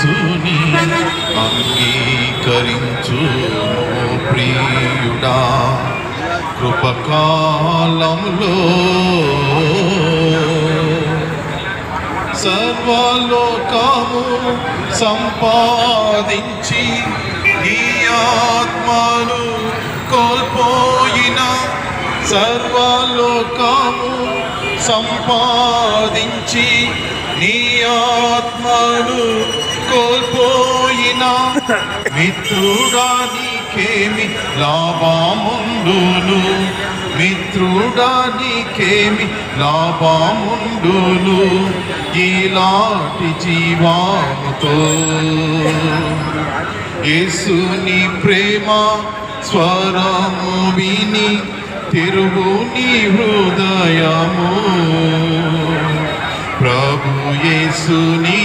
యేసుని అంగీకరించు ప్రియుడా కృపకాలములో సర్వలోకము సంపాదించి నీ ఆత్మను కోల్పోయిన సర్వలోకము సంపాదించి నీ ఆత్మను కోల్పోయిన మిత్రుడా నీకేమి లాభముండును మిత్రుడా నీకేమి లాభముండును ఇలాంటి జీవాముతో యేసుని ప్రేమ స్వరము విని తిరుగు నీ హృదయము ప్రభు యేసుని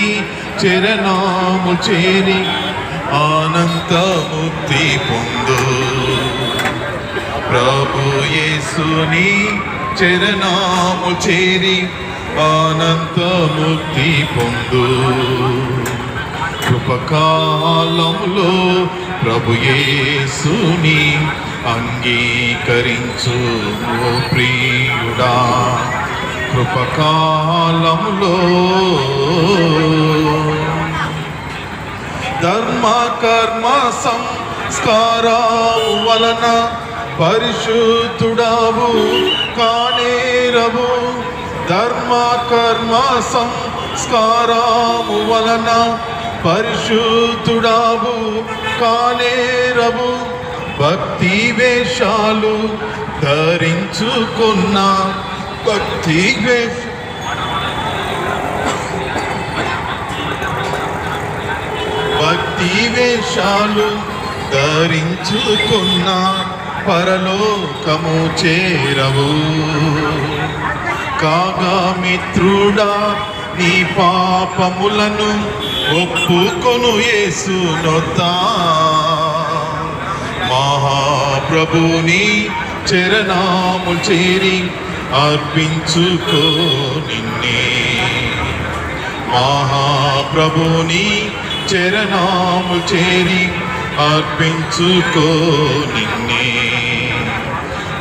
చరణము చేరి ఆనంద ముక్తి పొందు ప్రభు యేసుని చరణము చేరి ఆనంద ముక్తి పొందు కృపకాలములో ప్రభు యేసుని అంగీకరించు ప్రియుడా కృపకాలములో ధర్మ కర్మ సంస్కారాలు వలన పరిశుద్ధుడవు కానేరవు ధర్మ కర్మ సంస్కారాలు వలన పరిశుద్ధుడవు కానేరవు భక్తి వేషాలు ధరించుకున్న భక్తి వేషాలు ధరించుకున్న పరలోకము చేరవు కాగా మిత్రుడా నీ పాపములను ఒప్పుకొను యేసునొద్దా మహాప్రభుని చరణాము చేరి అర్పించుకో నిన్నే మహాప్రభుని చరణాము చేరి అర్పించుకో నిన్నే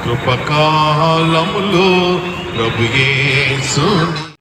కృపకాలములో ప్రభు యేసుని